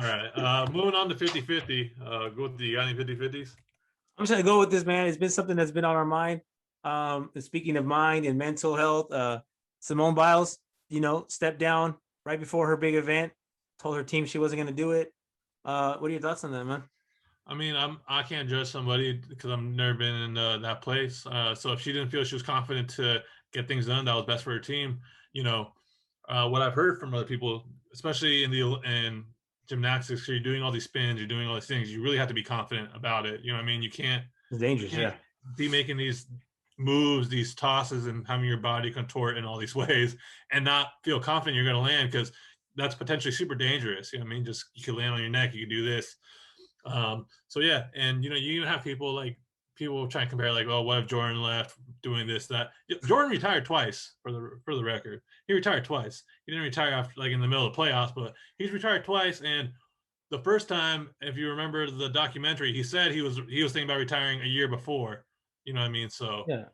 All right. Moving on to 50-50. You got any 50-50s? I'm just gonna go with this, man. It's been something that's been on our mind. And speaking of mind and mental health, Simone Biles, stepped down right before her big event, told her team she wasn't gonna do it. What are your thoughts on that, man? I mean, I can't judge somebody because I've never been in that place. So if she didn't feel she was confident to get things done that was best for her team, what I've heard from other people, especially in gymnastics, you're doing all these spins, you're doing all these things. You really have to be confident about it. You know what I mean? It's You dangerous, can't yeah. be making these moves, these tosses, and having your body contort in all these ways and not feel confident you're going to land because that's potentially super dangerous. You know what I mean? Just you could land on your neck, you could do this. So yeah, and you even have people try and compare like, oh, what if Jordan left doing this, that. Jordan retired twice for the record. He retired twice. He didn't retire after like in the middle of the playoffs, but he's retired twice. And the first time, if you remember the documentary, he said he was thinking about retiring a year before. You know what I mean? So Yeah.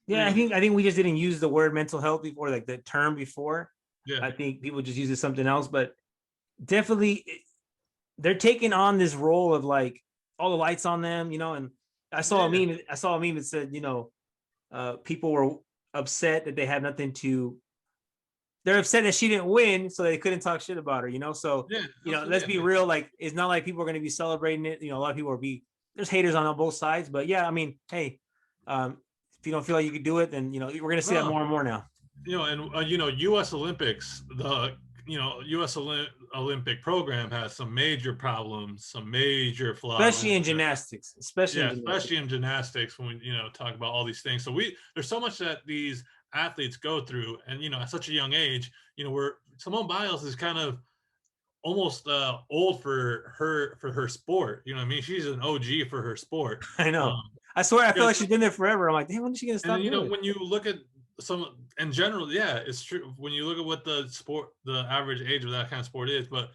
Yeah, I think we just didn't use the word mental health before, like the term before. yeah, I think people just use it something else, but definitely they're taking on this role of like all the lights on them, and I saw a meme that said, people were upset that they had nothing to they're upset that she didn't win, so they couldn't talk shit about her. So, let's be real. Like, it's not like people are going to be celebrating it. A lot of people there's haters on both sides, but yeah, I mean, hey, if you don't feel like you could do it, then, we're going to see that more and more now. U.S. Olympics, the U.S. Olympic program has some major problems, some major flaws, especially in gymnastics. Especially in gymnastics when we talk about all these things. So there's so much that these athletes go through, and at such a young age, where Simone Biles is kind of almost old for her sport. You know what I mean? She's an OG for her sport. I know. I swear, I feel like she's been there forever. I'm like, damn, when is she gonna stop? And when you look at some in general, yeah, it's true. When you look at what the average age of that kind of sport is, but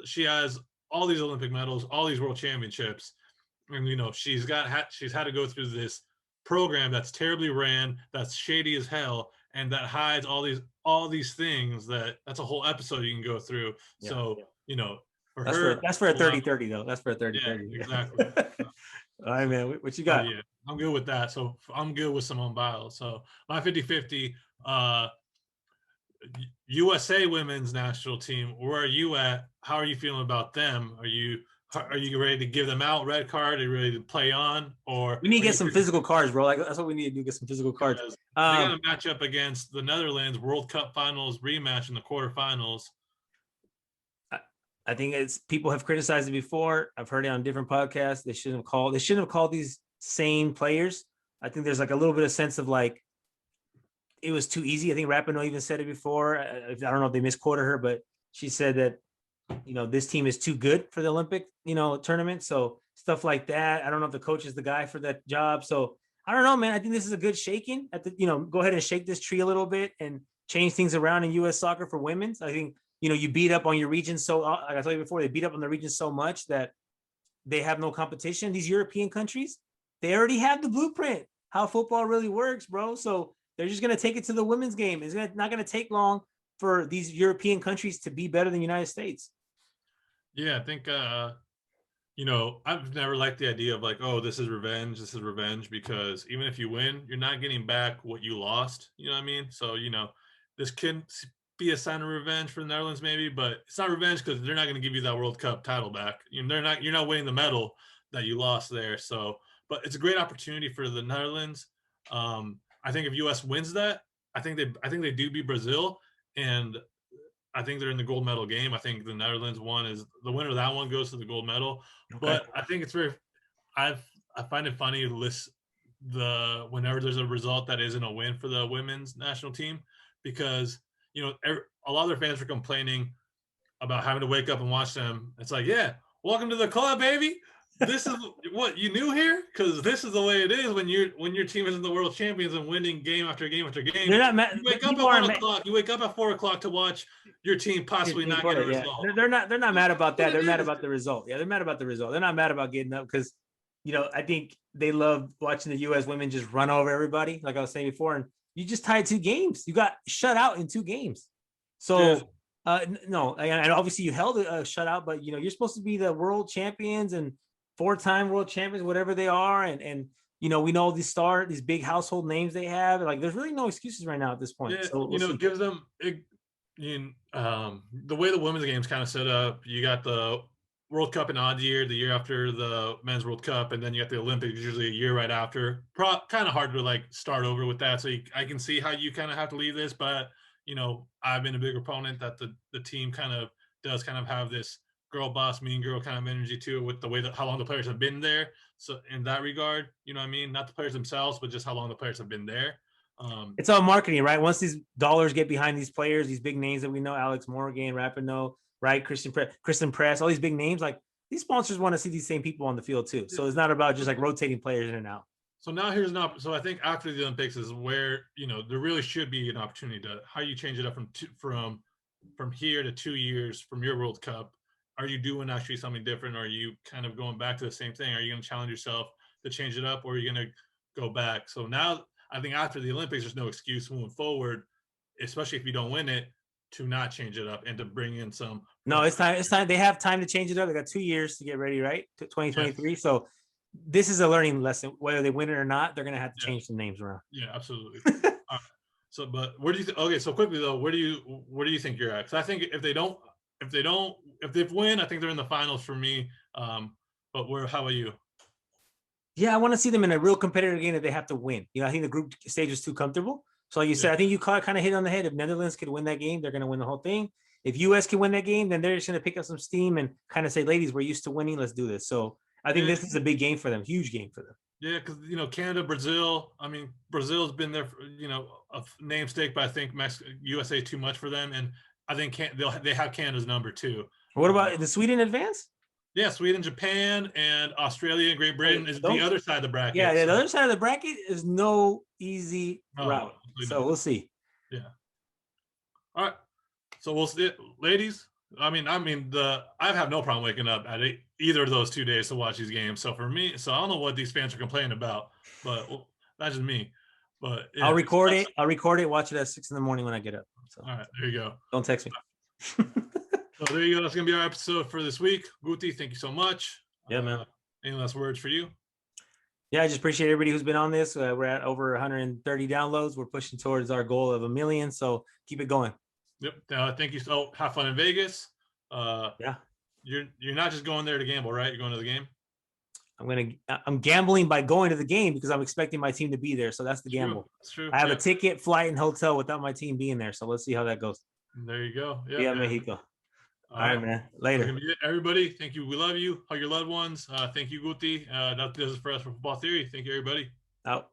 she has all these Olympic medals, all these world championships, and she's had to go through this program that's terribly ran, that's shady as hell, and that hides all these things that's a whole episode you can go through. Yeah. So for that's her, that's for a 30-30 though. That's for a 30-30. Yeah, exactly. All right, man. What you got? Yeah, I'm good with that. So I'm good with Simone Biles. So my 50-50, USA women's national team, where are you at? How are you feeling about them? Are you ready to give them out red card? Are you ready to play on? Or we need to get some physical cards, bro. Like, that's what we need to do, get some physical cards. They got a match up against the Netherlands World Cup finals rematch in the quarterfinals. I think people have criticized it before. I've heard it on different podcasts. They shouldn't have called these same players. I think there's like a little bit of sense of like, it was too easy. I think Rapinoe even said it before. I don't know if they misquoted her, but she said that, this team is too good for the Olympic, tournament. So stuff like that. I don't know if the coach is the guy for that job. So I don't know, man. I think this is a good shaking go ahead and shake this tree a little bit and change things around in U.S. soccer for women's. I think, you beat up on your region. So like I told you before, they beat up on the region so much that they have no competition. These European countries, they already have the blueprint, how football really works, bro. So they're just going to take it to the women's game. It's not going to take long for these European countries to be better than the United States. Yeah, I think, I've never liked the idea of like, oh, this is revenge, because even if you win, you're not getting back what you lost. You know what I mean? So, this can be a sign of revenge for the Netherlands maybe, but it's not revenge because they're not going to give you that World Cup title back. You're not winning the medal that you lost there. So, but it's a great opportunity for the Netherlands. I think if US wins that, I think they do beat Brazil, and I think they're in the gold medal game. I think the Netherlands one is the winner of that one goes to the gold medal. Okay. But I think it's I find it funny to list whenever there's a result that isn't a win for the women's national team, because a lot of their fans are complaining about having to wake up and watch them. It's like, yeah, welcome to the club, baby. This is what you knew here, because this is the way it is when your team isn't the world champions and winning game after game after game. They're not mad. You wake up at 1 o'clock. You wake up at 4 o'clock to watch your team possibly not get a result. They're not mad about that. They're mad about the result. Yeah, they're mad about the result. They're not mad about getting up because, I think they love watching the U.S. women just run over everybody, like I was saying before. And you just tied 2 games. You got shut out in 2 games. So No, and obviously you held a shutout, but you're supposed to be the world champions and 4-time world champions, whatever they are, and we know these big household names they have. Like, there's really no excuses right now at this point. Yeah, So we'll see. it gives them the way the women's game's kind of set up. You got the World Cup in odd year, the year after the men's World Cup, and then you got the Olympics usually a year right after. Kind of hard to like start over with that. So I can see how you kind of have to leave this, but I've been a big proponent that the team kind of does kind of have this girl boss, mean girl kind of energy to it with the way that how long the players have been there. So in that regard, you know what I mean? Not the players themselves, but just how long the players have been there. It's all marketing, right? Once these dollars get behind these players, these big names that we know, Alex Morgan, Rapinoe, right? Kristen Press, all these big names, like these sponsors want to see these same people on the field too. So it's not about just like rotating players in and out. So now here's so I think after the Olympics is where there really should be an opportunity to how you change it up from here to 2 years from your World Cup. Are you doing actually something different? Or are you kind of going back to the same thing? Are you going to challenge yourself to change it up, or are you going to go back? So now I think after the Olympics, there's no excuse moving forward, especially if you don't win it, to not change it up and to bring in some. No, it's time. It's time. They have time to change it up. They got 2 years to get ready, right? To 2023. Yes. So this is a learning lesson. Whether they win it or not, they're going to have to change some names around. Yeah, absolutely. So, but where do you think? Okay, so quickly though, where do you think you're at? Because I think if they win, I think they're in the finals for me. But how about you? Yeah, I want to see them in a real competitive game that they have to win. I think the group stage is too comfortable. So like you said, I think you kind of hit on the head. If Netherlands could win that game, they're going to win the whole thing. If US can win that game, then they're just going to pick up some steam and kind of say, ladies, we're used to winning. Let's do this. So I think this is a big game for them, huge game for them. Yeah, because Canada, Brazil. I mean, Brazil's been there, a namesake, but I think USA too much for them, and I think they have Canada's number too. What about the Sweden advance? Yeah, Sweden, Japan, and Australia and Great Britain is the other side of the bracket. Yeah, the other side of the bracket is no easy route. So we'll see. Yeah. All right. So we'll see, ladies. I have no problem waking up at either of those 2 days to watch these games. So for me, I don't know what these fans are complaining about, but that's just me. But yeah, I'll record it. Watch it at 6 a.m. when I get up. So, all right, there you go. Don't text me. So there you go. That's gonna be our episode for this week. Guti, thank you so much. Yeah, man. Any last words for you? Yeah, I just appreciate everybody who's been on this. We're at over 130 downloads. We're pushing towards our goal of 1 million. So keep it going. Yep. Thank you. So have fun in Vegas. Yeah. You're not just going there to gamble, right? You're going to the game. I'm gambling by going to the game because I'm expecting my team to be there. So that's the gamble. That's true. I have a ticket, flight, and hotel without my team being there. So let's see how that goes. There you go. Yeah, Mexico. All right, man. Later. Everybody, thank you. We love you. Hug your loved ones. Thank you, Guti. That does it for us for Football Theory. Thank you, everybody. Out.